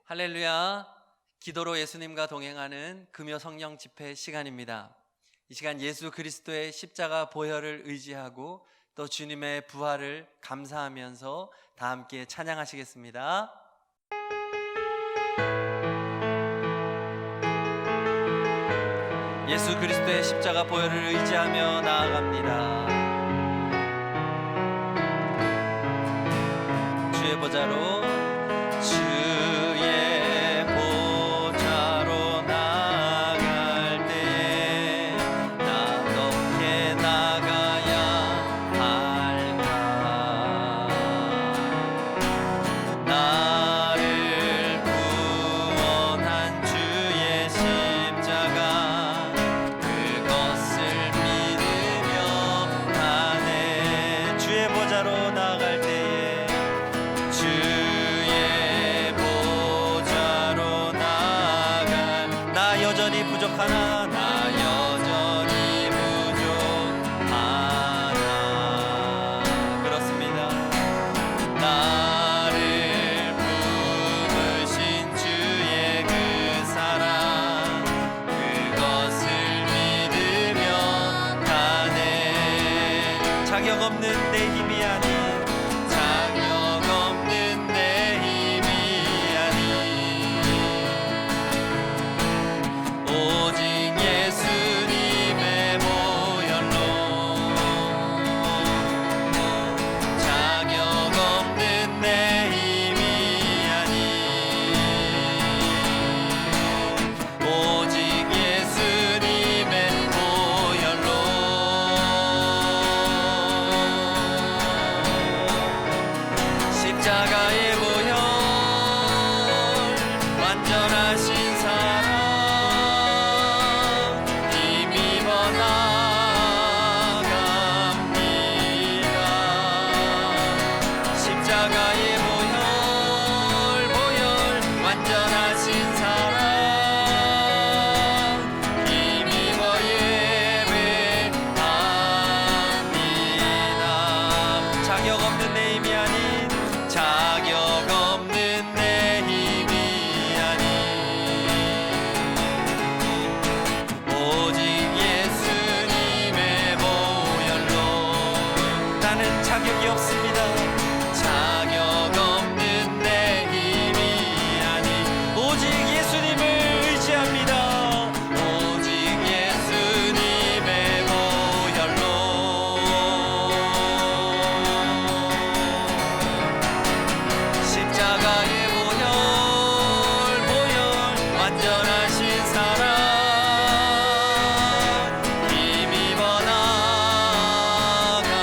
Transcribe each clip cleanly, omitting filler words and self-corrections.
할렐루야. 기도로 예수님과 동행하는 금요 성령 집회 시간입니다. 이 시간 예수 그리스도의 십자가 보혈을 의지하고 또 주님의 부활을 감사하면서 다 함께 찬양하시겠습니다. 예수 그리스도의 십자가 보혈을 의지하며 나아갑니다. 주의 보좌로 나아갈 때 나 어떻게 나가야 할까? 나를 구원한 주의 십자가 그것을 믿으며 가네. 주의 보좌로 나아갈 때에 주의 보좌로 나아갈 나 여전히 부족하나 나 여전히 부족하나 그렇습니다. 나를 부르신 주의 그 사랑 그것을 믿으며 가네. 자격 없는 내 힘이 아닌 자격 없는 내 힘이 아닌 오직 예수님의 보혈로 자격 없는 내 힘이 아닌 오직 예수님의 보혈로 십자가의 보혈 완전하신 사랑 힘입어 나갑니다. 십자가의 보혈 완전하신 사랑 힘입어 예배합니다. 자격 없는 내 힘이 아닌 자격 없는 내 힘이 아닌 오직 예수님의 보혈로 나는 자격이 없습니다. 자격 없는 내 힘이 아닌 오직 예수님을 의지합니다. 오직 예수님의 보혈로 십자가의 보혈 완전하신 사랑 힘입어 나갑니다.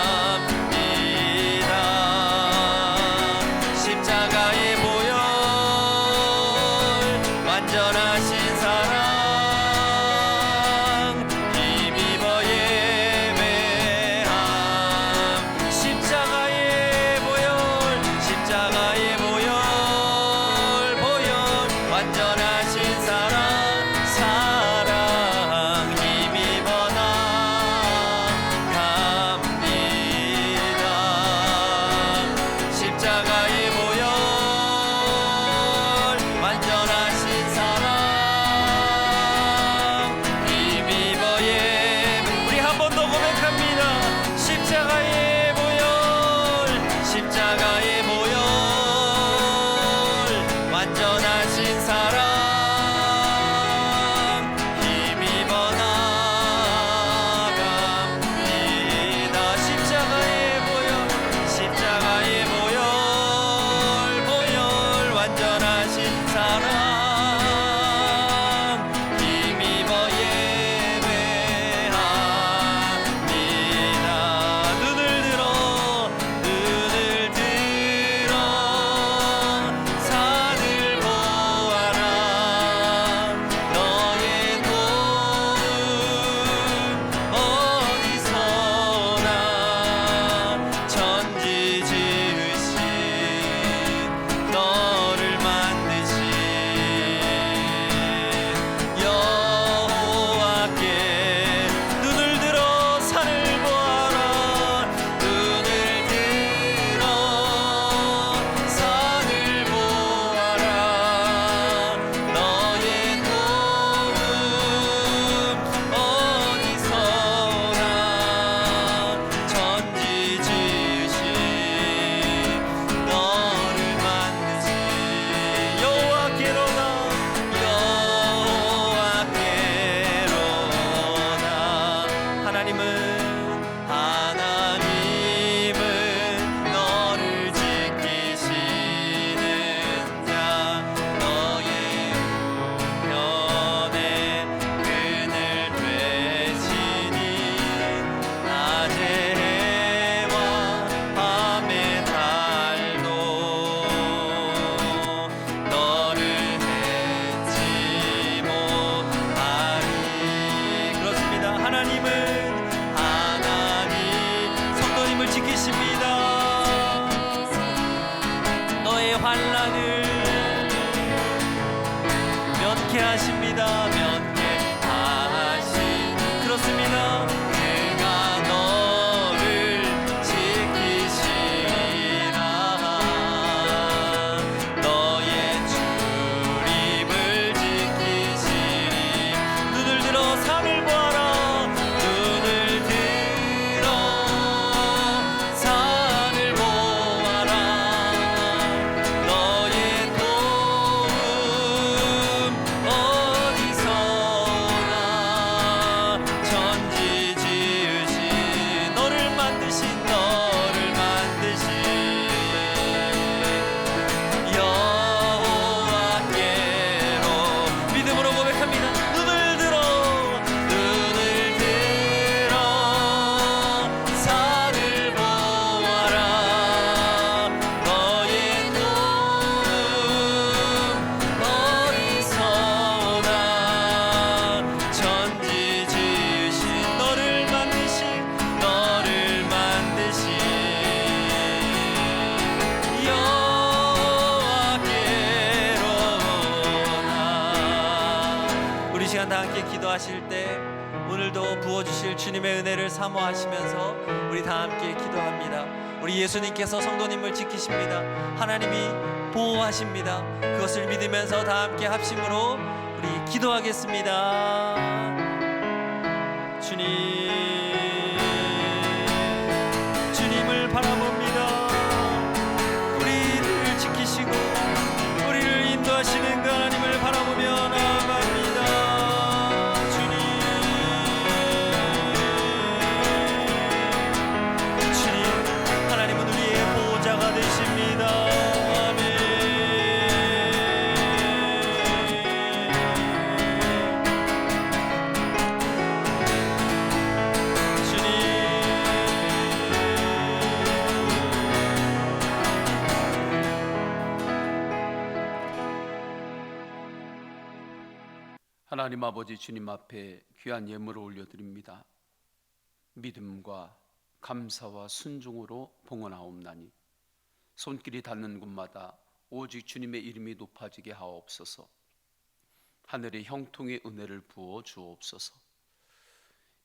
지키십니다. 너의 환난을 면케하십니다. 면케하신 그렇습니다. 그가 너를 지키시리라. 너의 출입을 지키시리. 눈을 들어 산을 보아라. 눈을 들어 산을 보아라. 너의 도움 어디서나. 천지 지으신 너를 만드신 여호와께로 믿음으로 고백합니다. 눈을 들어 산을 보아라. 너의 도움 어디서나. 천지 지으신 너를 만드신 여호와께로나. 우리 시간 다 함께 기도하실 때 오늘도 부어주실 주님의 은혜를 사모하시면서 우리 다 함께 기도합니다. 우리 예수님께서 성도님을 지키십니다. 하나님이 보호하십니다. 그것을 믿으면서 다 함께 합심으로 우리 기도하겠습니다. 주님을 바라봅니다. 우리를 지키시고 우리를 인도하시는 그 하나님을 바라보며 나아갑니다. 주님, 하나님은 우리의 보호자가 되십니다. 아멘. 하나님 아버지 주님 앞에 귀한 예물을 올려드립니다. 믿음과 감사와 순종으로 봉헌하옵나니 손길이 닿는 곳마다 오직 주님의 이름이 높아지게 하옵소서. 하늘의 형통의 은혜를 부어 주옵소서.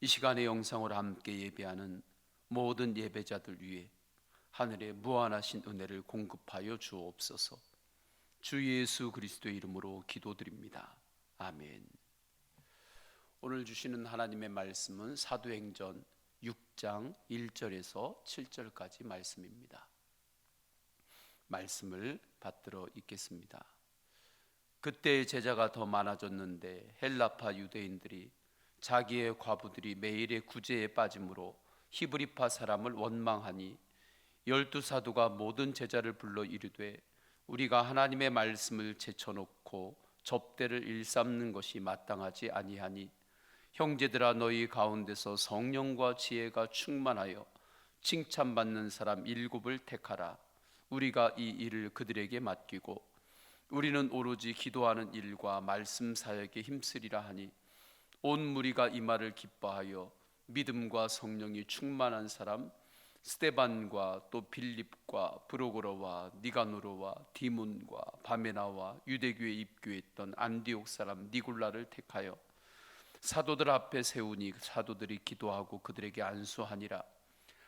이 시간의 영상으로 함께 예배하는 모든 예배자들 위해 하늘의 무한하신 은혜를 공급하여 주옵소서. 주 예수 그리스도의 이름으로 기도드립니다. 아멘. 오늘 주시는 하나님의 말씀은 사도행전 6장 1절에서 7절까지 말씀입니다. 말씀을 받들어 읽겠습니다. 그때 제자가 더 많아졌는데 헬라파 유대인들이 자기의 과부들이 매일의 구제에 빠짐으로 히브리파 사람을 원망하니 12사도가 모든 제자를 불러 이르되 우리가 하나님의 말씀을 제쳐놓고 접대를 일삼는 것이 마땅하지 아니하니 형제들아 너희 가운데서 성령과 지혜가 충만하여 칭찬받는 사람 7을 택하라. 우리가 이 일을 그들에게 맡기고 우리는 오로지 기도하는 일과 말씀 사역에 힘쓰리라 하니 온 무리가 이 말을 기뻐하여 믿음과 성령이 충만한 사람 스데반과 또 빌립과 브로고로와 니가노로와 디몬과 바메나와 유대교에 입교했던 안디옥 사람 니굴라를 택하여 사도들 앞에 세우니 사도들이 기도하고 그들에게 안수하니라.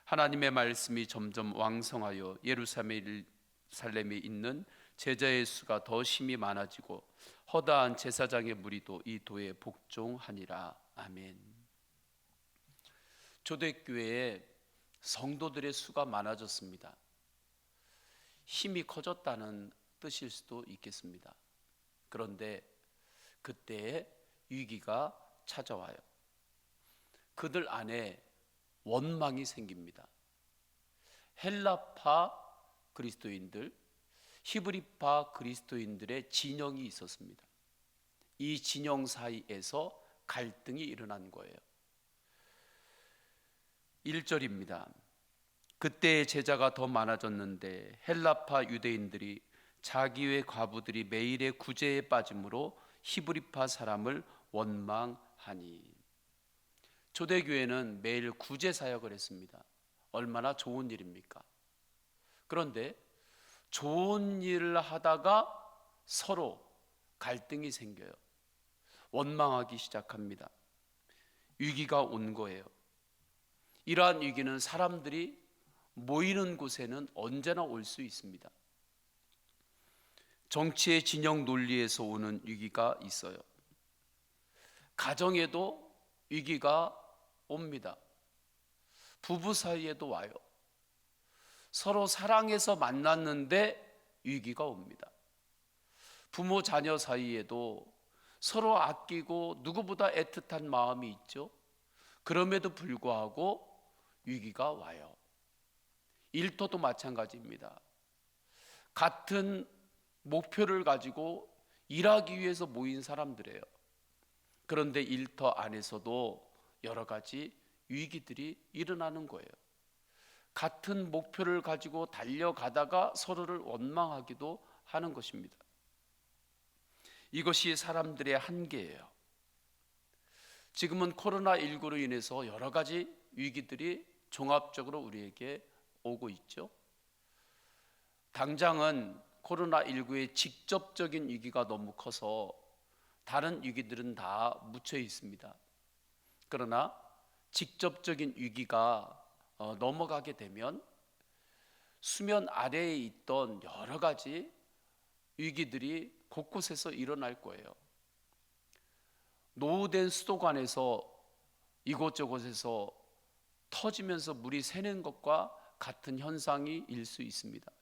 하나님의 말씀이 점점 왕성하여 예루살렘에 있는 제자의 수가 더 심히 많아지고 허다한 제사장의 무리도 이 도에 복종하니라. 아멘. 초대교회에 성도들의 수가 많아졌습니다. 힘이 커졌다는 뜻일 수도 있겠습니다. 그런데 그때의 위기가 찾아와요. 그들 안에 원망이 생깁니다. 헬라파 그리스도인들, 히브리파 그리스도인들의 진영이 있었습니다. 이 진영 사이에서 갈등이 일어난 거예요. 1절입니다. 그때 제자가 더 많아졌는데 헬라파 유대인들이 자기의 과부들이 매일의 구제에 빠짐으로 히브리파 사람을 원망하니. 초대교회는 매일 구제 사역을 했습니다. 얼마나 좋은 일입니까? 그런데 좋은 일을 하다가 서로 갈등이 생겨요. 원망하기 시작합니다. 위기가 온 거예요. 이러한 위기는 사람들이 모이는 곳에는 언제나 올 수 있습니다. 정치의 진영 논리에서 오는 위기가 있어요. 가정에도 위기가 옵니다. 부부 사이에도 와요. 서로 사랑해서 만났는데 위기가 옵니다. 부모 자녀 사이에도 서로 아끼고 누구보다 애틋한 마음이 있죠. 그럼에도 불구하고 위기가 와요. 일터도 마찬가지입니다. 같은 목표를 가지고 일하기 위해서 모인 사람들이에요. 그런데 일터 안에서도 여러 가지 위기들이 일어나는 거예요. 같은 목표를 가지고 달려가다가 서로를 원망하기도 하는 것입니다. 이것이 사람들의 한계예요. 지금은 코로나19로 인해서 여러 가지 위기들이 종합적으로 우리에게 오고 있죠. 당장은 코로나19의 직접적인 위기가 너무 커서 다른 위기들은 다 묻혀 있습니다. 그러나 직접적인 위기가 넘어가게 되면 수면 아래에 있던 여러 가지 위기들이 곳곳에서 일어날 거예요. 노후된 수도관에서 이곳저곳에서 터지면서 물이 새는 것과 같은 현상이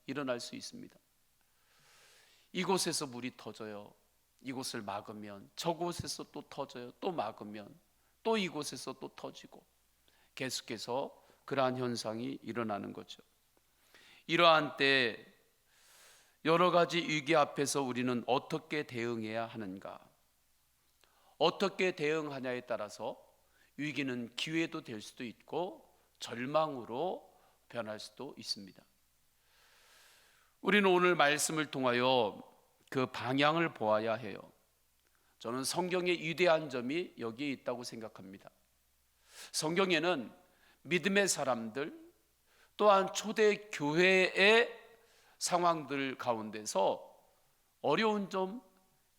일어날 수 있습니다. 이곳에서 물이 터져요. 이곳을 막으면 저곳에서 또 터져요. 또 막으면 또 이곳에서 또 터지고 계속해서 그러한 현상이 일어나는 거죠. 이러한 때 여러 가지 위기 앞에서 우리는 어떻게 대응해야 하는가? 어떻게 대응하냐에 따라서 위기는 기회도 될 수도 있고 절망으로 변할 수도 있습니다. 우리는 오늘 말씀을 통하여 그 방향을 보아야 해요. 저는 성경의 위대한 점이 여기에 있다고 생각합니다. 성경에는 믿음의 사람들 또한 초대 교회의 상황들 가운데서 어려운 점,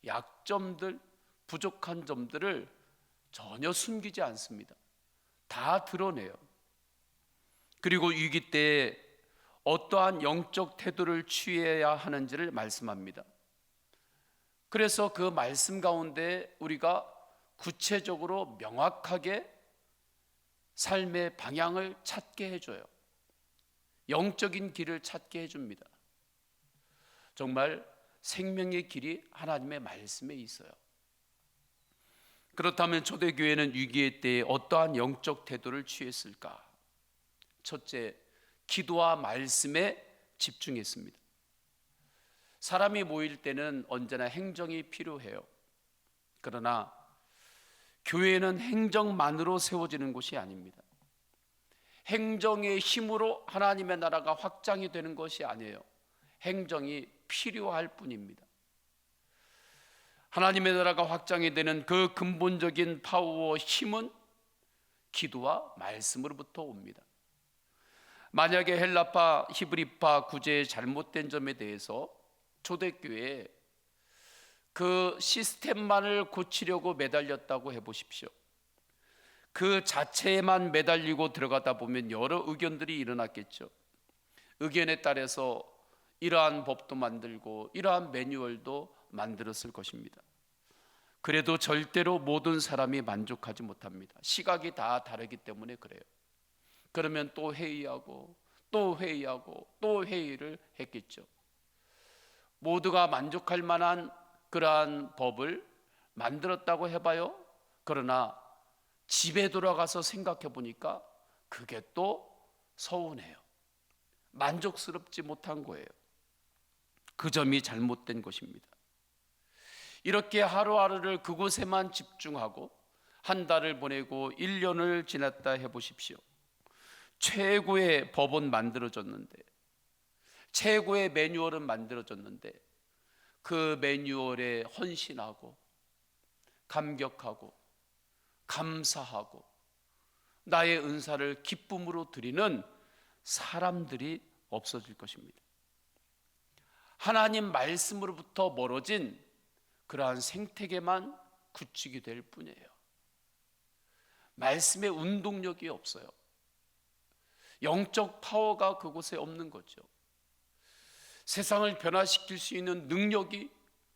약점들, 부족한 점들을 전혀 숨기지 않습니다. 다 드러내요. 그리고 위기 때 어떠한 영적 태도를 취해야 하는지를 말씀합니다. 그래서 그 말씀 가운데 우리가 구체적으로 명확하게 삶의 방향을 찾게 해줘요. 영적인 길을 찾게 해줍니다. 정말 생명의 길이 하나님의 말씀에 있어요. 그렇다면 초대교회는 위기의 때에 어떠한 영적 태도를 취했을까? 첫째, 기도와 말씀에 집중했습니다. 사람이 모일 때는 언제나 행정이 필요해요. 그러나 교회는 행정만으로 세워지는 곳이 아닙니다. 행정의 힘으로 하나님의 나라가 확장이 되는 것이 아니에요. 행정이 필요할 뿐입니다. 하나님의 나라가 확장이 되는 그 근본적인 파워와 힘은 기도와 말씀으로부터 옵니다. 만약에 헬라파, 히브리파 구제의 잘못된 점에 대해서 초대교회에 그 시스템만을 고치려고 매달렸다고 해보십시오. 그 자체에만 매달리고 들어가다 보면 여러 의견들이 일어났겠죠. 의견에 따라서 이러한 법도 만들고 이러한 매뉴얼도 만들었을 것입니다. 그래도 절대로 모든 사람이 만족하지 못합니다. 시각이 다 다르기 때문에 그래요. 그러면 또 회의하고 또 회의하고 또 회의를 했겠죠. 모두가 만족할 만한 그러한 법을 만들었다고 해봐요. 그러나 집에 돌아가서 생각해 보니까 그게 또 서운해요. 만족스럽지 못한 거예요. 그 점이 잘못된 것입니다. 이렇게 하루하루를 그곳에만 집중하고 한 달을 보내고 1년을 지났다 해보십시오. 최고의 법은 만들어졌는데, 최고의 매뉴얼은 만들어졌는데 그 매뉴얼에 헌신하고 감격하고 감사하고 나의 은사를 기쁨으로 드리는 사람들이 없어질 것입니다. 하나님 말씀으로부터 멀어진 그러한 생태계만 구축이 될 뿐이에요. 말씀의 운동력이 없어요. 영적 파워가 그곳에 없는 거죠. 세상을 변화시킬 수 있는 능력이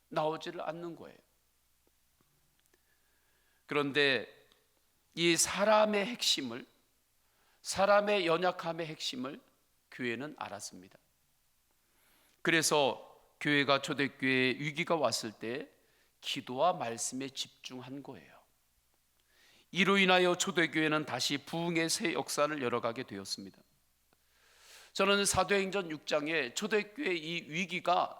나오지를 않는 거예요. 그런데 이 사람의 핵심을, 사람의 연약함의 핵심을 교회는 알았습니다. 그래서 교회가 초대교회에 위기가 왔을 때 기도와 말씀에 집중한 거예요. 이로 인하여 초대교회는 다시 부흥의 새 역사를 열어가게 되었습니다. 저는 사도행전 6장에 초대교회의 이 위기가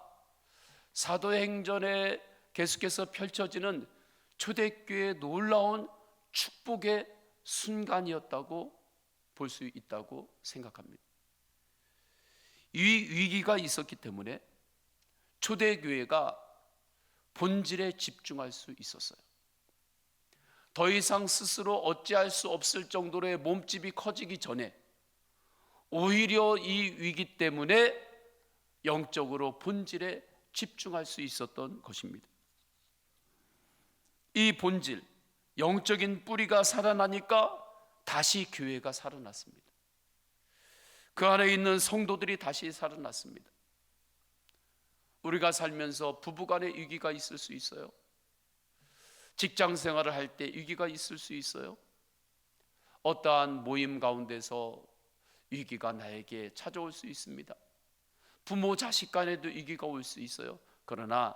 사도행전에 계속해서 펼쳐지는 초대교회의 놀라운 축복의 순간이었다고 볼 수 있다고 생각합니다. 이 위기가 있었기 때문에 초대교회가 본질에 집중할 수 있었어요. 더 이상 스스로 어찌할 수 없을 정도로의 몸집이 커지기 전에 오히려 이 위기 때문에 영적으로 본질에 집중할 수 있었던 것입니다. 이 본질, 영적인 뿌리가 살아나니까 다시 교회가 살아났습니다. 그 안에 있는 성도들이 다시 살아났습니다. 우리가 살면서 부부간의 위기가 있을 수 있어요. 직장 생활을 할 때 위기가 있을 수 있어요. 어떠한 모임 가운데서 위기가 나에게 찾아올 수 있습니다. 부모 자식 간에도 위기가 올 수 있어요. 그러나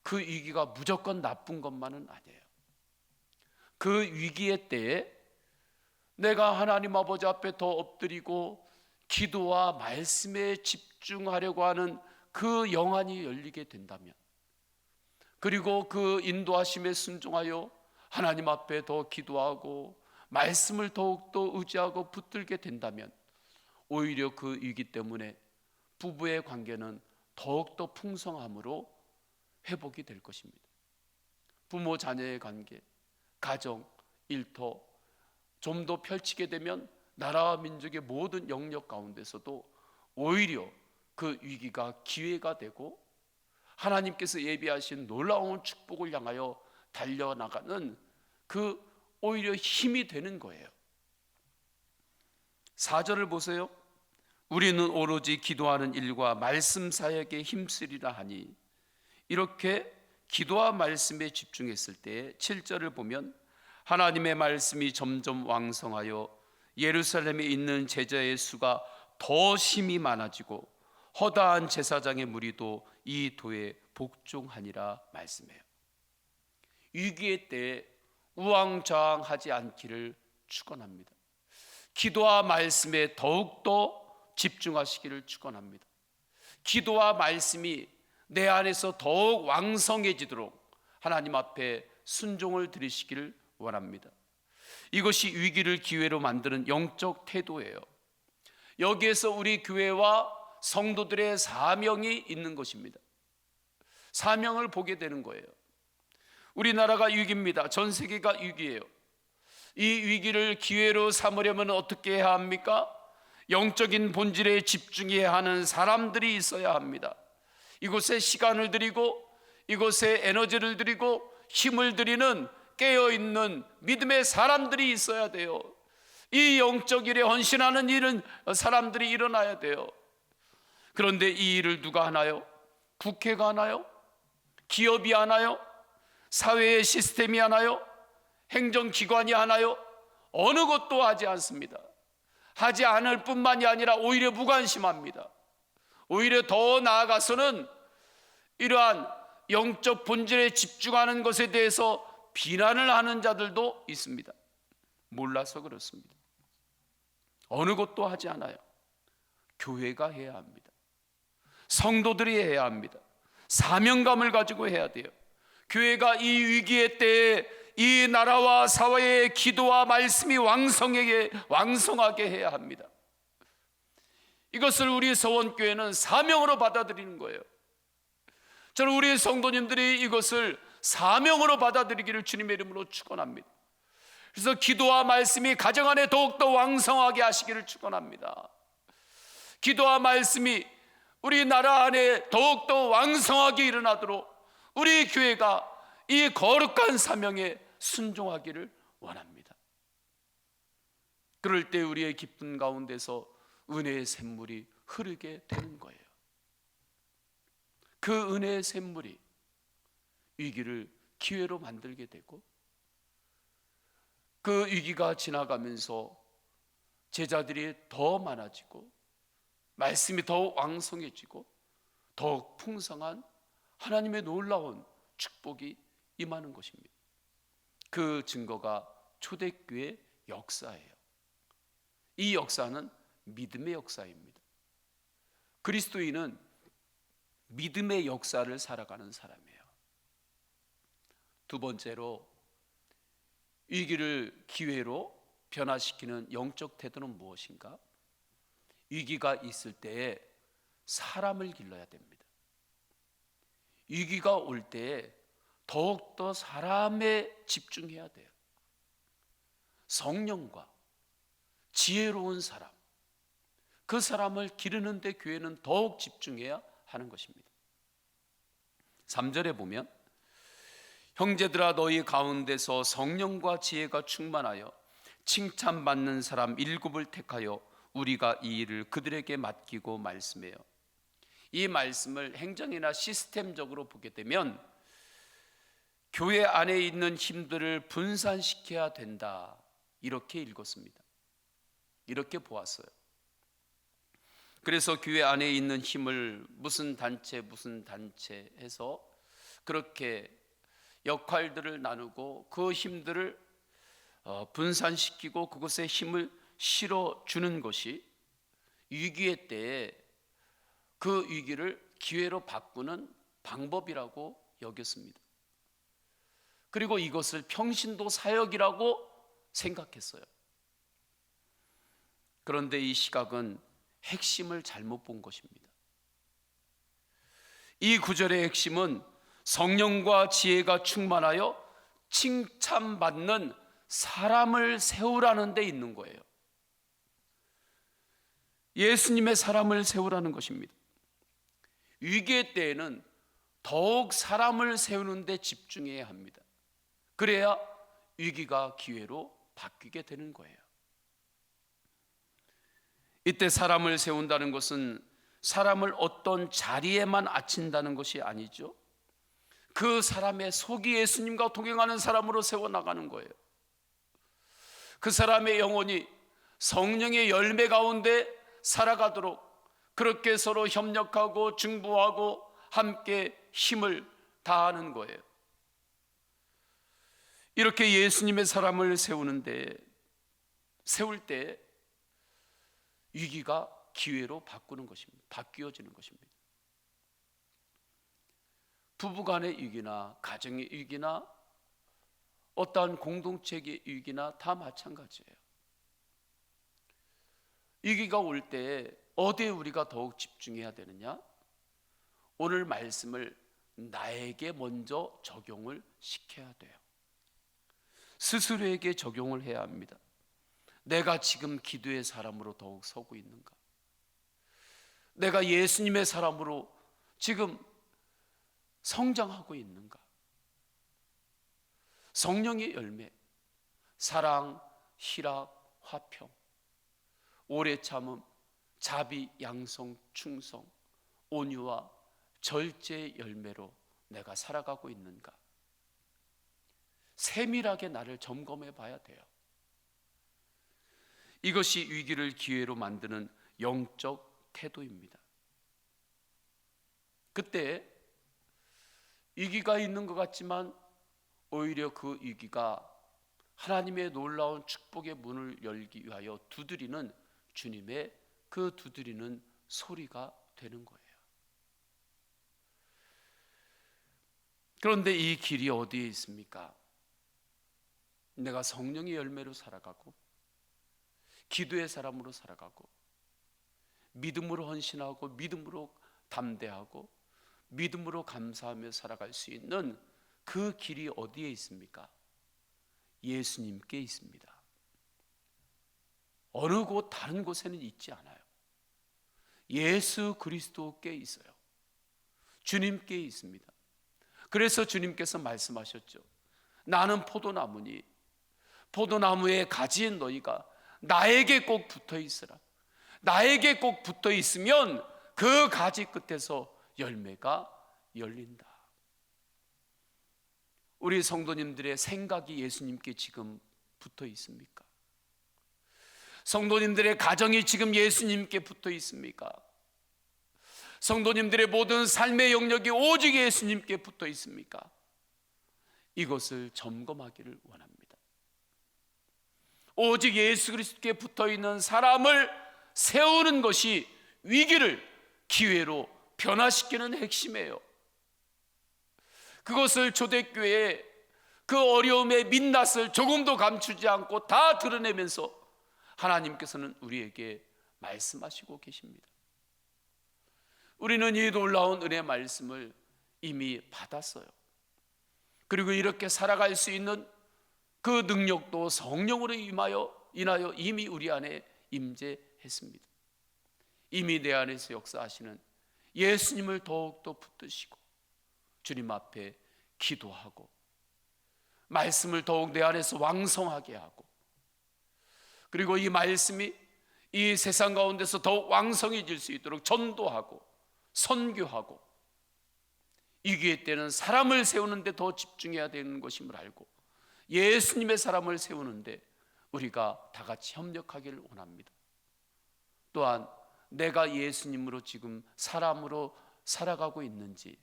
그 위기가 무조건 나쁜 것만은 아니에요. 그 위기의 때에 내가 하나님 아버지 앞에 더 엎드리고 기도와 말씀에 집중하려고 하는 그 영안이 열리게 된다면, 그리고 그 인도하심에 순종하여 하나님 앞에 더 기도하고 말씀을 더욱더 의지하고 붙들게 된다면 오히려 그 위기 때문에 부부의 관계는 더욱더 풍성함으로 회복이 될 것입니다. 부모 자녀의 관계, 가정, 일터 좀 더 펼치게 되면 나라와 민족의 모든 영역 가운데서도 오히려 그 위기가 기회가 되고 하나님께서 예비하신 놀라운 축복을 향하여 달려나가는 그 오히려 힘이 되는 거예요. 4절을 보세요. 우리는 오로지 기도하는 일과 말씀 사역에 힘쓰리라 하니, 이렇게 기도와 말씀에 집중했을 때 7절을 보면 하나님의 말씀이 점점 왕성하여 예루살렘에 있는 제자의 수가 더 심히 많아지고 허다한 제사장의 무리도 이 도에 복종하니라 말씀해요. 위기의 때에 우왕좌왕하지 않기를 축원합니다. 기도와 말씀에 더욱더 집중하시기를 축원합니다. 기도와 말씀이 내 안에서 더욱 왕성해지도록 하나님 앞에 순종을 드리시기를 원합니다. 이것이 위기를 기회로 만드는 영적 태도예요. 여기에서 우리 교회와 성도들의 사명이 있는 것입니다. 사명을 보게 되는 거예요. 우리나라가 위기입니다. 전 세계가 위기예요. 이 위기를 기회로 삼으려면 어떻게 해야 합니까? 영적인 본질에 집중해야 하는 사람들이 있어야 합니다. 이곳에 시간을 들이고 이곳에 에너지를 들이고 힘을 들이는 깨어있는 믿음의 사람들이 있어야 돼요. 이 영적 일에 헌신하는 일은 사람들이 일어나야 돼요. 그런데 이 일을 누가 하나요? 국회가 하나요? 기업이 하나요? 사회의 시스템이 하나요? 행정기관이 하나요? 어느 것도 하지 않습니다. 하지 않을 뿐만이 아니라 오히려 무관심합니다. 오히려 더 나아가서는 이러한 영적 본질에 집중하는 것에 대해서 비난을 하는 자들도 있습니다. 몰라서 그렇습니다. 어느 것도 하지 않아요. 교회가 해야 합니다. 성도들이 해야 합니다. 사명감을 가지고 해야 돼요. 교회가 이 위기의 때에 이 나라와 사회의 기도와 말씀이 왕성하게 해야 합니다. 이것을 우리 서원교회는 사명으로 받아들이는 거예요. 저는 우리 성도님들이 이것을 사명으로 받아들이기를 주님의 이름으로 축원합니다. 그래서 기도와 말씀이 가정 안에 더욱더 왕성하게 하시기를 축원합니다. 기도와 말씀이 우리 나라 안에 더욱더 왕성하게 일어나도록 우리 교회가 이 거룩한 사명에 순종하기를 원합니다. 그럴 때 우리의 기쁨 가운데서 은혜의 샘물이 흐르게 되는 거예요. 그 은혜의 샘물이 위기를 기회로 만들게 되고, 그 위기가 지나가면서 제자들이 더 많아지고 말씀이 더욱 왕성해지고 더욱 풍성한 하나님의 놀라운 축복이 임하는 것입니다. 그 증거가 초대교회 역사예요. 이 역사는 믿음의 역사입니다. 그리스도인은 믿음의 역사를 살아가는 사람이에요. 두 번째로, 위기를 기회로 변화시키는 영적 태도는 무엇인가? 위기가 있을 때에 사람을 길러야 됩니다. 위기가 올 때에 더욱더 사람에 집중해야 돼요. 성령과 지혜로운 사람, 그 사람을 기르는 데 교회는 더욱 집중해야 하는 것입니다. 3절에 보면, 형제들아 너희 가운데서 성령과 지혜가 충만하여 칭찬받는 사람 7을 택하여 우리가 이 일을 그들에게 맡기고 말씀해요. 이 말씀을 행정이나 시스템적으로 보게 되면 교회 안에 있는 힘들을 분산시켜야 된다, 이렇게 읽었습니다. 이렇게 보았어요. 그래서 교회 안에 있는 힘을 무슨 단체 해서 그렇게 역할들을 나누고 그 힘들을 분산시키고 그것에 힘을 실어주는 것이 위기의 때에 그 위기를 기회로 바꾸는 방법이라고 여겼습니다. 그리고 이것을 평신도 사역이라고 생각했어요. 그런데 이 시각은 핵심을 잘못 본 것입니다. 이 구절의 핵심은 성령과 지혜가 충만하여 칭찬받는 사람을 세우라는 데 있는 거예요. 예수님의 사람을 세우라는 것입니다. 위기의 때에는 더욱 사람을 세우는 데 집중해야 합니다. 그래야 위기가 기회로 바뀌게 되는 거예요. 이때 사람을 세운다는 것은 사람을 어떤 자리에만 앉힌다는 것이 아니죠. 그 사람의 속이 예수님과 동행하는 사람으로 세워나가는 거예요. 그 사람의 영혼이 성령의 열매 가운데 살아가도록 그렇게 서로 협력하고 중보하고 함께 힘을 다하는 거예요. 이렇게 예수님의 사람을 세울 때 위기가 기회로 바꾸는 것입니다. 바뀌어지는 것입니다. 부부간의 위기나 가정의 위기나 어떠한 공동체의 위기나 다 마찬가지예요. 위기가 올 때 어디에 우리가 더욱 집중해야 되느냐? 오늘 말씀을 나에게 먼저 적용을 시켜야 돼요. 스스로에게 적용을 해야 합니다. 내가 지금 기도의 사람으로 더욱 서고 있는가? 내가 예수님의 사람으로 지금 성장하고 있는가? 성령의 열매, 사랑, 희락, 화평, 오래 참음, 자비, 양성, 충성, 온유와 절제의 열매로 내가 살아가고 있는가? 세밀하게 나를 점검해 봐야 돼요. 이것이 위기를 기회로 만드는 영적 태도입니다. 그때 위기가 있는 것 같지만 오히려 그 위기가 하나님의 놀라운 축복의 문을 열기 위하여 두드리는 주님의 그 두드리는 소리가 되는 거예요. 그런데 이 길이 어디에 있습니까? 내가 성령의 열매로 살아가고 기도의 사람으로 살아가고 믿음으로 헌신하고 믿음으로 담대하고 믿음으로 감사하며 살아갈 수 있는 그 길이 어디에 있습니까? 예수님께 있습니다. 어느 곳 다른 곳에는 있지 않아요. 예수 그리스도께 있어요. 주님께 있습니다. 그래서 주님께서 말씀하셨죠. 나는 포도나무니 포도나무의 가지인 너희가 나에게 꼭 붙어 있으라. 나에게 꼭 붙어 있으면 그 가지 끝에서 열매가 열린다. 우리 성도님들의 생각이 예수님께 지금 붙어 있습니까? 성도님들의 가정이 지금 예수님께 붙어 있습니까? 성도님들의 모든 삶의 영역이 오직 예수님께 붙어 있습니까? 이것을 점검하기를 원합니다. 오직 예수 그리스도께 붙어 있는 사람을 세우는 것이 위기를 기회로 변화시키는 핵심이에요. 그것을 초대교회의 그 어려움의 민낯을 조금도 감추지 않고 다 드러내면서 하나님께서는 우리에게 말씀하시고 계십니다. 우리는 이 놀라운 은혜 말씀을 이미 받았어요. 그리고 이렇게 살아갈 수 있는 그 능력도 성령으로 인하여 이미 우리 안에 임재했습니다. 이미 내 안에서 역사하시는 예수님을 더욱더 붙드시고 주님 앞에 기도하고 말씀을 더욱 내 안에서 왕성하게 하고, 그리고 이 말씀이 이 세상 가운데서 더욱 왕성해질 수 있도록 전도하고 선교하고, 이 기회 때는 사람을 세우는데 더 집중해야 되는 것임을 알고 예수님의 사람을 세우는데 우리가 다 같이 협력하기를 원합니다. 또한 내가 예수님으로 지금 사람으로 살아가고 있는지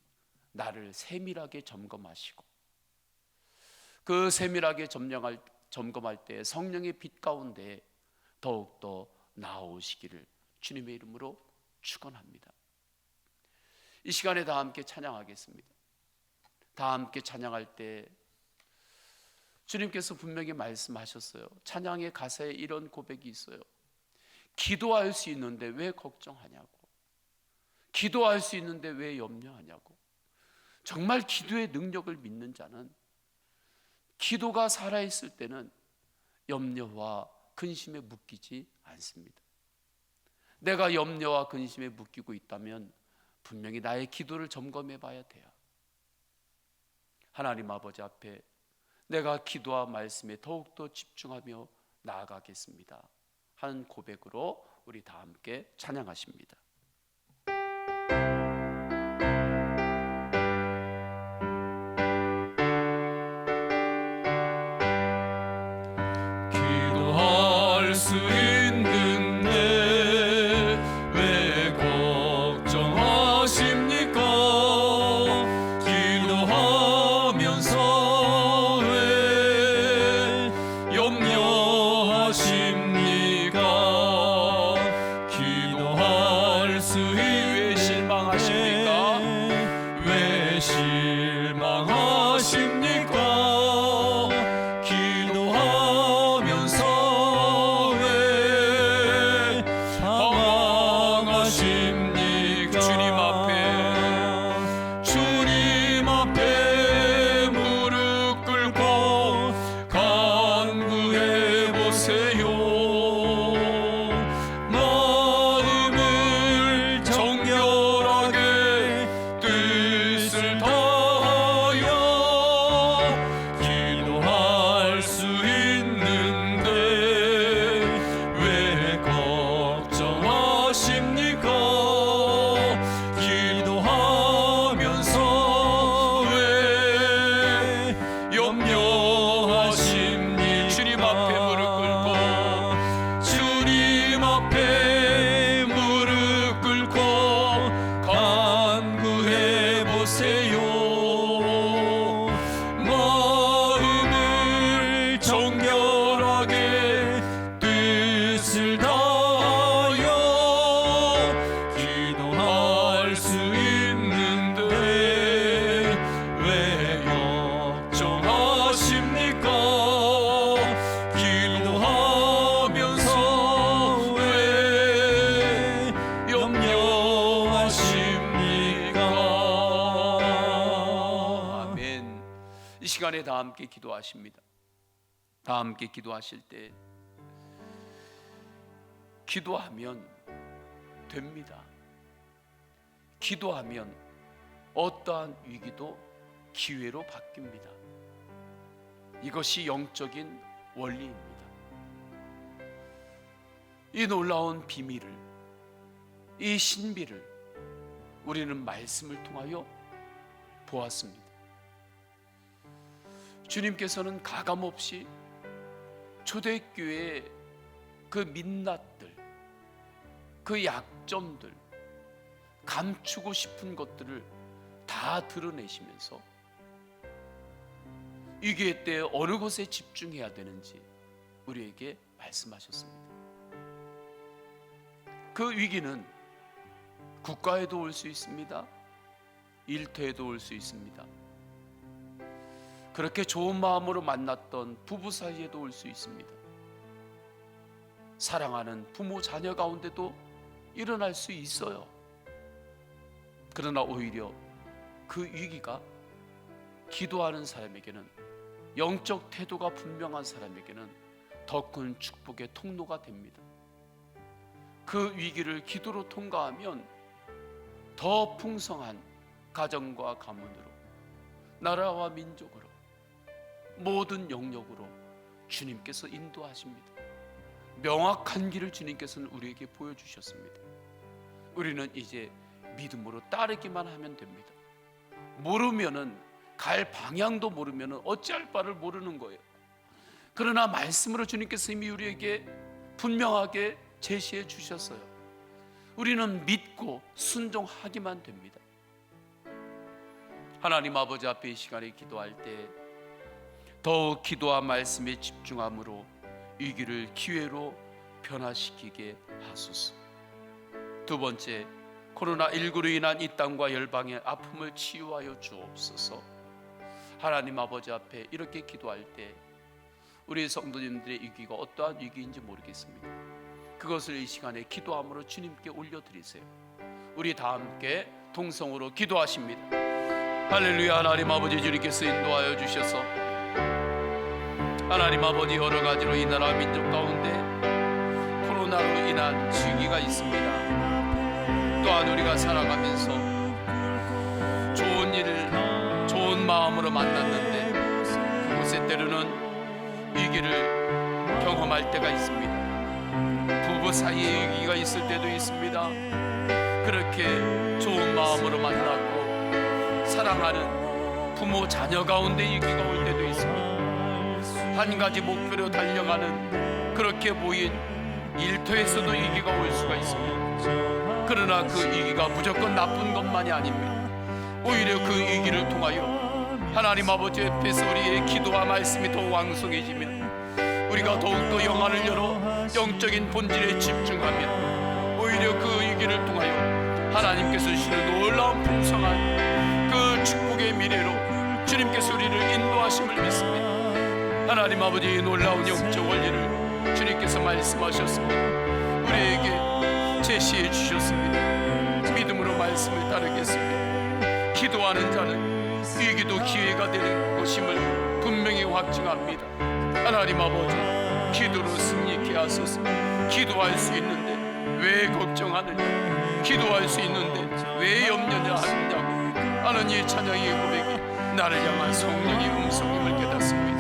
나를 세밀하게 점검하시고, 그 세밀하게 점검할 때 성령의 빛 가운데 더욱더 나아오시기를 주님의 이름으로 축원합니다. 이 시간에 다 함께 찬양하겠습니다. 다 함께 찬양할 때 주님께서 분명히 말씀하셨어요. 찬양의 가사에 이런 고백이 있어요. 기도할 수 있는데 왜 걱정하냐고, 기도할 수 있는데 왜 염려하냐고. 정말 기도의 능력을 믿는 자는 기도가 살아있을 때는 염려와 근심에 묶이지 않습니다. 내가 염려와 근심에 묶이고 있다면 분명히 나의 기도를 점검해 봐야 돼요. 하나님 아버지 앞에 내가 기도와 말씀에 더욱더 집중하며 나아가겠습니다 하는 고백으로 우리 다 함께 찬양하십니다. 기도할 수 있는데 왜 걱정하십니까? 기도하면서 왜 염려하십니까? 기도할 수 왜 실망하십니까? 왜 실망하십니까? 기도하면서 왜 방황하십니까? 주님 앞에 무릎 꿇고 간구해 보세요. 마음을 정결하게 뜻을 다하여 기도할 수 있는데 왜 걱정하십니까? 기도하면서 왜 염려하십니까? 주님 앞에 무릎 꿇고, 주님 앞에 무릎 꿇고 간구해 보세요. 마음을 정결하게 뜻을 다하여 기도할 수 있는데 왜 걱정하십니까? 기도하면서 왜 염려하십니까? 아멘. 이 시간에 다 함께 기도하십니다. 다 함께 기도하실 때 기도하면 됩니다. 기도하면 어떠한 위기도 기회로 바뀝니다. 이것이 영적인 원리입니다. 이 놀라운 비밀을, 이 신비를 우리는 말씀을 통하여 보았습니다. 주님께서는 가감없이 초대교회의 그 민낯들, 그 약점들, 감추고 싶은 것들을 다 드러내시면서 위기의 때에 어느 곳에 집중해야 되는지 우리에게 말씀하셨습니다. 그 위기는 국가에도 올 수 있습니다. 일터에도 올 수 있습니다. 그렇게 좋은 마음으로 만났던 부부 사이에도 올 수 있습니다. 사랑하는 부모 자녀 가운데도 일어날 수 있어요. 그러나 오히려 그 위기가 기도하는 사람에게는, 영적 태도가 분명한 사람에게는 더 큰 축복의 통로가 됩니다. 그 위기를 기도로 통과하면 더 풍성한 가정과 가문으로, 나라와 민족으로, 모든 영역으로 주님께서 인도하십니다. 명확한 길을 주님께서는 우리에게 보여주셨습니다. 우리는 이제 믿음으로 따르기만 하면 됩니다. 모르면은, 갈 방향도 모르면은 어찌할 바를 모르는 거예요. 그러나 말씀으로 주님께서 이미 우리에게 분명하게 제시해 주셨어요. 우리는 믿고 순종하기만 됩니다. 하나님 아버지 앞에 이 시간에 기도할 때 더욱 기도와 말씀에 집중함으로 위기를 기회로 변화시키게 하소서. 두 번째, 코로나19로 인한 이 땅과 열방의 아픔을 치유하여 주옵소서. 하나님 아버지 앞에 이렇게 기도할 때 우리 성도님들의 위기가 어떠한 위기인지 모르겠습니다. 그것을 이 시간에 기도함으로 주님께 올려드리세요. 우리 다 함께 동성으로 기도하십니다. 할렐루야. 하나님 아버지, 주님께서 인도하여 주셔서 하나님 아버지, 여러 가지로 이 나라 민족 가운데 코로나로 인한 위기가 있습니다. 또한 우리가 살아가면서 좋은 일을 좋은 마음으로 만났는데 그곳에 때로는 위기를 경험할 때가 있습니다. 부부 사이에 위기가 있을 때도 있습니다. 그렇게 좋은 마음으로 만나고 사랑하는 부모 자녀 가운데 위기가 올 때도 있습니다. 한 가지 목표로 달려가는 그렇게 모인 일터에서도 위기가 올 수가 있습니다. 그러나 그 위기가 무조건 나쁜 것만이 아닙니다. 오히려 그 위기를 통하여 하나님 아버지 앞에서 우리의 기도와 말씀이 더 왕성해지면, 우리가 더욱더 영안을 열어 영적인 본질에 집중하면 오히려 그 위기를 통하여 하나님께서 주시는 놀라운 풍성한 그 축복의 미래로 주님께서 우리를 인도하심을 믿습니다. 하나님 아버지의 놀라운 영적 원리를 주님께서 말씀하셨습니다. 우리에게 제시해 주셨습니다. 믿음으로 말씀을 따르겠습니다. 기도하는 자는 위기도 기회가 되는 것임을 분명히 확증합니다. 하나님 아버지, 기도로 승리케 하소서. 기도할 수 있는데 왜 걱정하느냐, 기도할 수 있는데 왜 염려냐 하느냐고 하는 이 찬양의 고백이 나를 향한 성령의 음성임을 깨닫습니다.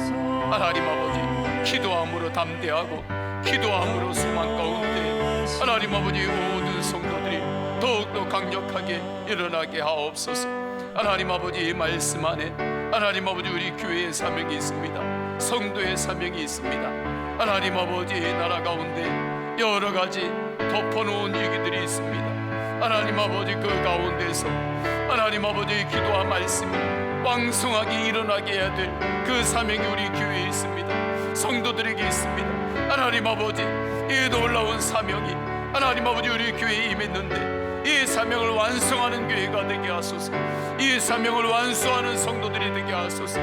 하나님 아버지, 기도함으로 담대하고 기도함으로 소망 가운데 하나님 아버지 모든 성도들이 더욱더 강력하게 일어나게 하옵소서. 하나님 아버지, 이 말씀 안에 하나님 아버지 우리 교회의 사명이 있습니다. 성도의 사명이 있습니다. 하나님 아버지의 나라 가운데 여러 가지 덮어놓은 얘기들이 있습니다. 하나님 아버지, 그 가운데서 하나님 아버지의 기도와 말씀이 왕성하게 일어나게 해야 될 그 사명이 우리 교회에 있습니다. 성도들에게 있습니다. 하나님 아버지, 이 놀라운 사명이 하나님 아버지 우리 교회에 임했는데 이 사명을 완성하는 교회가 되게 하소서. 이 사명을 완수하는 성도들이 되게 하소서.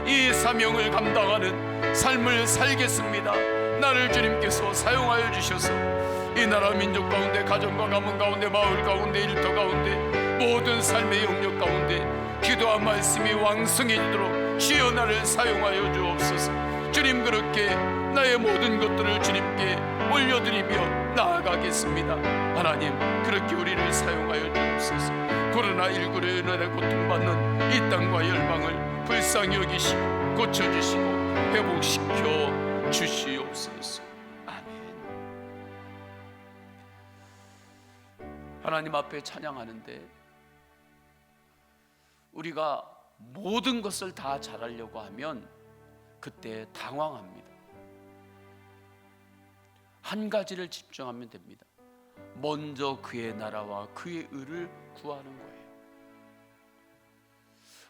이 사명을 감당하는 삶을 살겠습니다. 나를 주님께서 사용하여 주셔서 이 나라 민족 가운데, 가정과 가문 가운데, 마을 가운데, 일터 가운데, 모든 삶의 영역 가운데 기도와 말씀이 왕성해지도록 주여 나를 사용하여 주옵소서. 주님, 그렇게 나의 모든 것들을 주님께 올려드리며 나아가겠습니다. 하나님, 그렇게 우리를 사용하여 주옵소서. 코로나19로 인해 고통받는 이 땅과 열방을 불쌍히 여기시고 고쳐주시고 회복시켜 주시옵소서. 아멘. 하나님 앞에 찬양하는데 우리가 모든 것을 다 잘하려고 하면 그때 당황합니다. 한 가지를 집중하면 됩니다. 먼저 그의 나라와 그의 의를 구하는 거예요.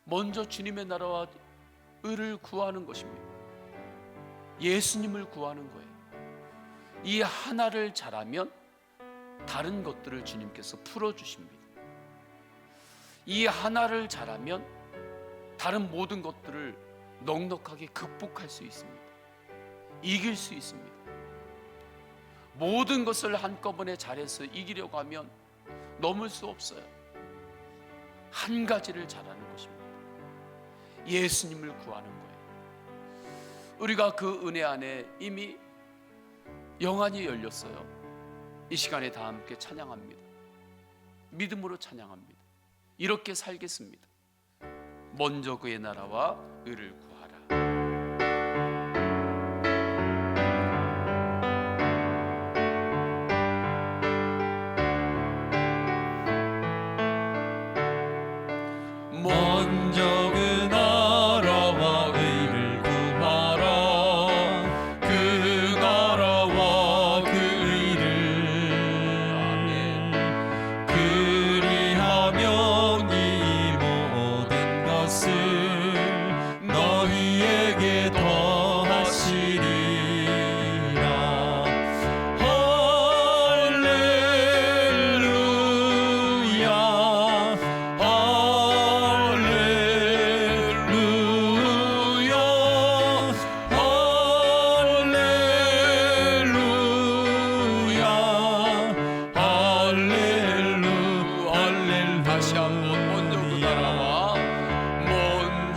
먼저 주님의 나라와 의를 구하는 것입니다. 예수님을 구하는 거예요. 이 하나를 잘하면 다른 것들을 주님께서 풀어주십니다. 이 하나를 잘하면 다른 모든 것들을 넉넉하게 극복할 수 있습니다. 이길 수 있습니다. 모든 것을 한꺼번에 잘해서 이기려고 하면 넘을 수 없어요. 한 가지를 잘하는 것입니다. 예수님을 구하는 거예요. 우리가 그 은혜 안에 이미 영안이 열렸어요. 이 시간에 다 함께 찬양합니다. 믿음으로 찬양합니다. 이렇게 살겠습니다. 먼저 그의 나라와 의를 구하라. 먼저 그 나라와 의를 구하라. 그 나라와 그 의를. 아멘. 그리하면 이 모든 것을 너희에게 더하시리라. 할렐루야. 다시 한번 먼저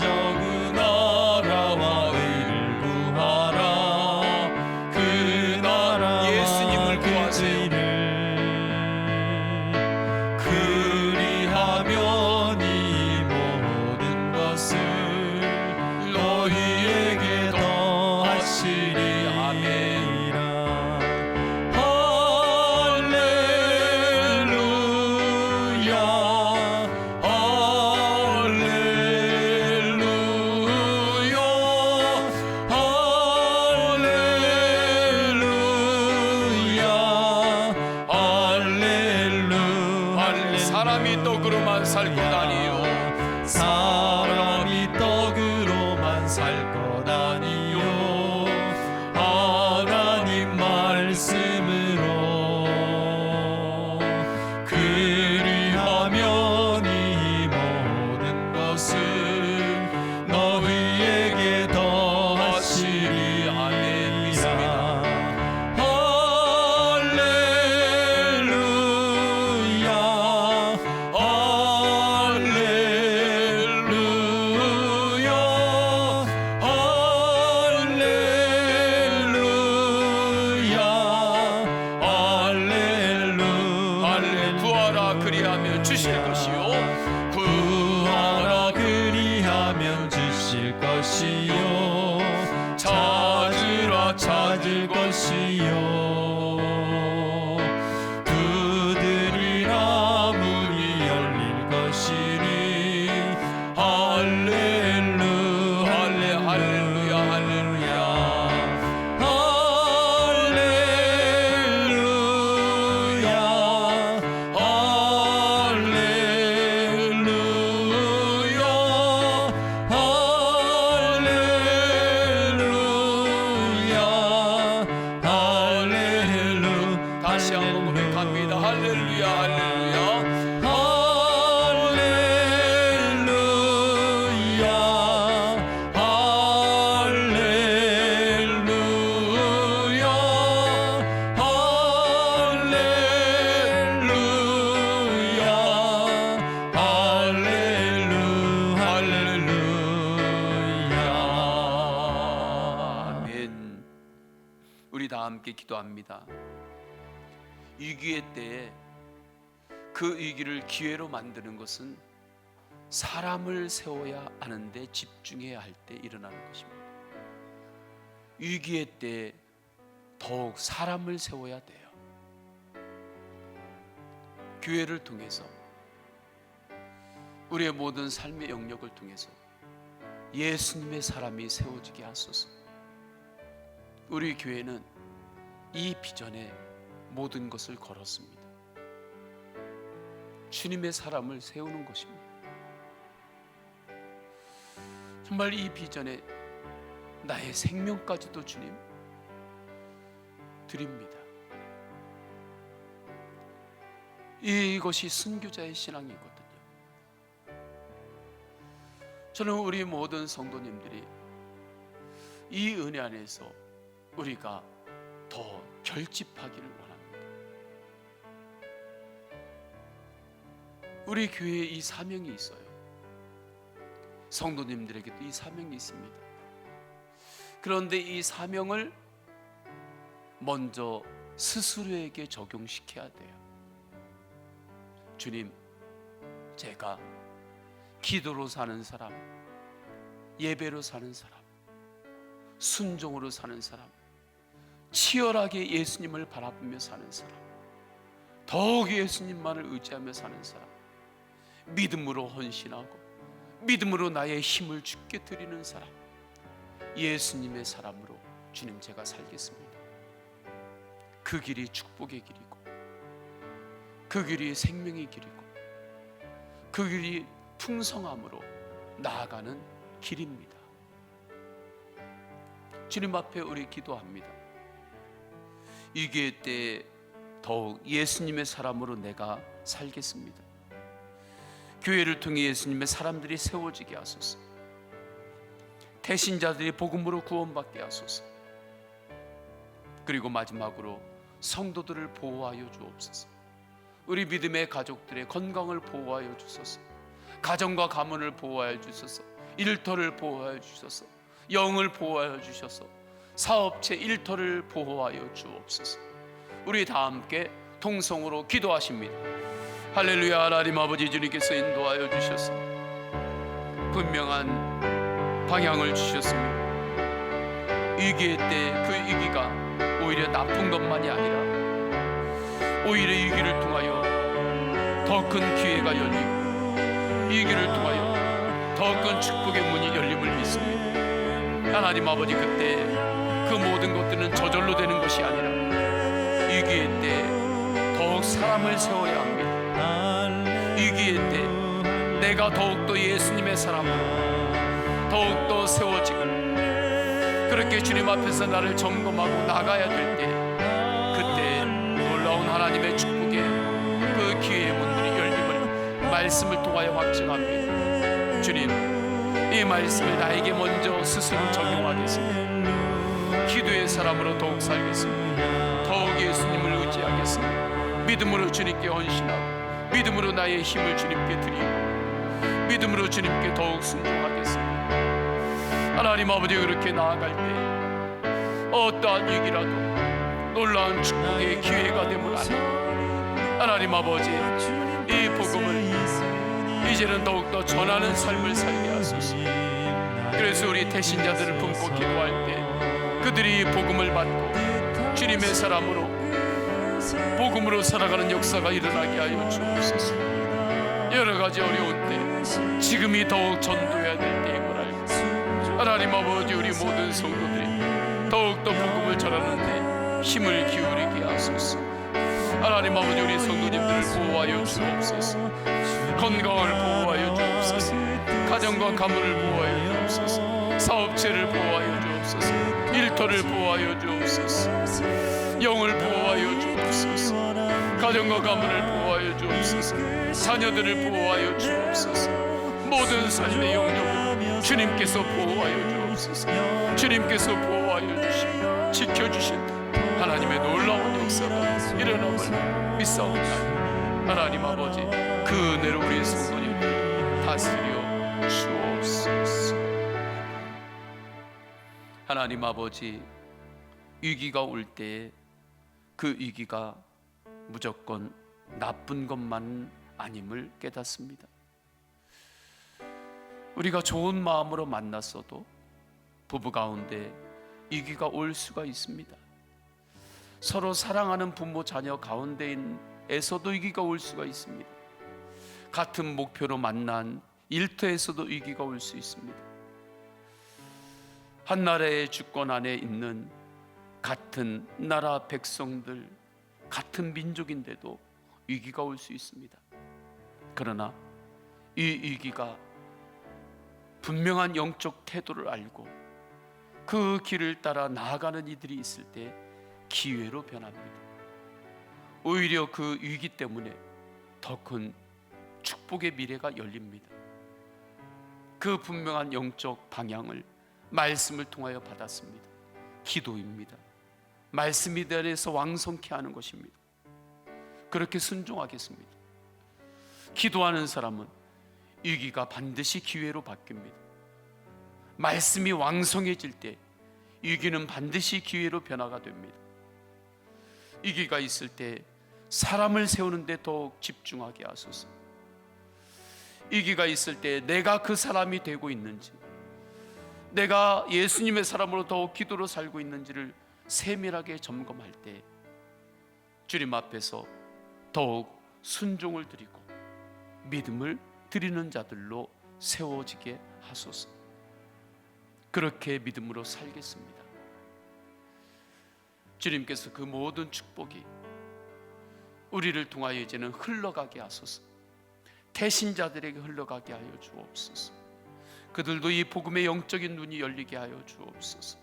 그 나라와 의를 구하라. 그 나라와 예수님을 구하세요. 그리하면 이 모든 것을 너희에게 더하시리. 아멘. 사람이 떡으로만 살 것 아니요. 사람이 떡으로만 살 것 아니요. 하나님 말씀으로. 그리하면 이 모든 것을 너희에게 더하시리. 아멘. 믿습니다. 그리하면 주실 것이요. 구하라 그리하면 주실 것이요. 찾으라 찾을 것이요. 두드리라 문이 열릴 것이니. 할렐루야 할렐루야 할렐루야. 다시 한번 고백합니다. 할렐루야 할렐루야. 할렐루야 할렐루야 할렐루야 할렐루야. 아멘. 우리 다 함께 기도합니다. 위기의 때에 그 위기를 기회로 만드는 것은 사람을 세워야 하는데 집중해야 할 때 일어나는 것입니다. 위기의 때에 더욱 사람을 세워야 돼요. 교회를 통해서, 우리의 모든 삶의 영역을 통해서 예수님의 사람이 세워지게 하소서. 우리 교회는 이 비전에 모든 것을 걸었습니다. 주님의 사람을 세우는 것입니다. 정말 이 비전에 나의 생명까지도 주님 드립니다. 이것이 순교자의 신앙이거든요. 저는 우리 모든 성도님들이 이 은혜 안에서 우리가 더 결집하기를 원합니다. 우리 교회에 이 사명이 있어요. 성도님들에게도 이 사명이 있습니다. 그런데 이 사명을 먼저 스스로에게 적용시켜야 돼요. 주님, 제가 기도로 사는 사람, 예배로 사는 사람, 순종으로 사는 사람, 치열하게 예수님을 바라보며 사는 사람, 더욱 예수님만을 의지하며 사는 사람, 믿음으로 헌신하고 믿음으로 나의 힘을 주께 드리는 사람, 예수님의 사람으로 주님 제가 살겠습니다. 그 길이 축복의 길이고, 그 길이 생명의 길이고, 그 길이 풍성함으로 나아가는 길입니다. 주님 앞에 우리 기도합니다. 위기의 때에 더욱 예수님의 사람으로 내가 살겠습니다. 교회를 통해 예수님의 사람들이 세워지게 하소서. 대신자들이 복음으로 구원받게 하소서. 그리고 마지막으로 성도들을 보호하여 주옵소서. 우리 믿음의 가족들의 건강을 보호하여 주소서. 가정과 가문을 보호하여 주소서. 일터를 보호하여 주소서. 영을 보호하여 주셔서 사업체 일터를 보호하여 주옵소서. 우리 다 함께 통성으로 기도하십니다. 할렐루야. 하나님 아버지, 주님께서 인도하여 주셔서 분명한 방향을 주셨습니다. 위기의 때 그 위기가 오히려 나쁜 것만이 아니라 오히려 위기를 통하여 더 큰 기회가 열리고 위기를 통하여 더 큰 축복의 문이 열림을 믿습니다. 하나님 아버지, 그때 그 모든 것들은 저절로 되는 것이 아니라 위기의 때 더욱 사람을 세워야 합니다. 위기의 때 내가 더욱더 예수님의 사람으로 더욱더 세워지고 그렇게 주님 앞에서 나를 점검하고 나가야 될 때, 그때 놀라운 하나님의 축복의 그 기회의 문들이 열림을 말씀을 통하여 확증합니다. 주님, 이 말씀을 나에게 먼저 스스로 적용하겠습니다. 기도의 사람으로 더욱 살겠습니다. 더욱 예수님을 의지하겠습니다. 믿음으로 주님께 헌신하고 믿음으로 나의 힘을 주님께 드리고 믿음으로 주님께 더욱 순종하겠습니다. 하나님 아버지, 그렇게 나아갈 때 어떠한 위기라도 놀라운 축복의 기회가 됨을 아니, 하나님 아버지, 이 복음을 이제는 더욱더 전하는 삶을 살게 하소서. 그래서 우리 대신자들을 품고 기도할 때 그들이 복음을 받고 주님의 사람으로 복음으로 살아가는 역사가 일어나게 하여 주옵소서. 여러 가지 어려운 때 지금이 더욱 전도해야 될 때인 걸 알고 하나님 아버지, 우리 모든 성도들이 더욱더 복음을 전하는 데 힘을 기울이게 하소서. 하나님 아버지, 우리 성도님들을 보호하여 주옵소서. 건강을 보호하여 주옵소서. 가정과 가문을 보호하여 주옵소서. 사업체를 보호하여 주옵소서. 일터를 보호하여 주옵소서. 영을 보호하여 주옵소서. 가정과 가문을 보호하여 주옵소서. 자녀들을 보호하여 주옵소서. 모든 삶의 영역을 주님께서 보호하여 주옵소서. 주님께서 보호하여 주시고 지켜주신 하나님의 놀라운 역사가 일어남을 믿사옵나니 하나님 아버지, 그 은혜로 우리 성도님들 다스려 주옵소서. 하나님 아버지, 위기가 올 때에 그 위기가 무조건 나쁜 것만 아님을 깨닫습니다. 우리가 좋은 마음으로 만났어도 부부 가운데 위기가 올 수가 있습니다. 서로 사랑하는 부모 자녀 가운데에서도 위기가 올 수가 있습니다. 같은 목표로 만난 일터에서도 위기가 올 수 있습니다. 한 나라의 주권 안에 있는 같은 나라 백성들, 같은 민족인데도 위기가 올 수 있습니다. 그러나 이 위기가 분명한 영적 태도를 알고 그 길을 따라 나아가는 이들이 있을 때 기회로 변합니다. 오히려 그 위기 때문에 더 큰 축복의 미래가 열립니다. 그 분명한 영적 방향을 말씀을 통하여 받았습니다. 기도입니다. 말씀이 내 안에서 왕성케 하는 것입니다. 그렇게 순종하겠습니다. 기도하는 사람은 위기가 반드시 기회로 바뀝니다. 말씀이 왕성해질 때 위기는 반드시 기회로 변화가 됩니다. 위기가 있을 때 사람을 세우는 데 더욱 집중하게 하소서. 위기가 있을 때 내가 그 사람이 되고 있는지, 내가 예수님의 사람으로 더욱 기도로 살고 있는지를 세밀하게 점검할 때 주님 앞에서 더욱 순종을 드리고 믿음을 드리는 자들로 세워지게 하소서. 그렇게 믿음으로 살겠습니다. 주님께서 그 모든 축복이 우리를 통하여 이제는 흘러가게 하소서. 태신자들에게 흘러가게 하여 주옵소서. 그들도 이 복음의 영적인 눈이 열리게 하여 주옵소서.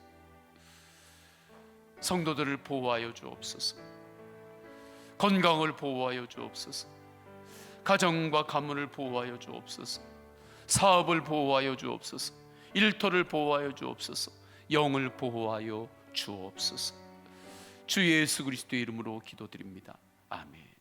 성도들을 보호하여 주옵소서. 건강을 보호하여 주옵소서. 가정과 가문을 보호하여 주옵소서. 사업을 보호하여 주옵소서. 일터를 보호하여 주옵소서. 영을 보호하여 주옵소서. 주 예수 그리스도의 이름으로 기도드립니다. 아멘.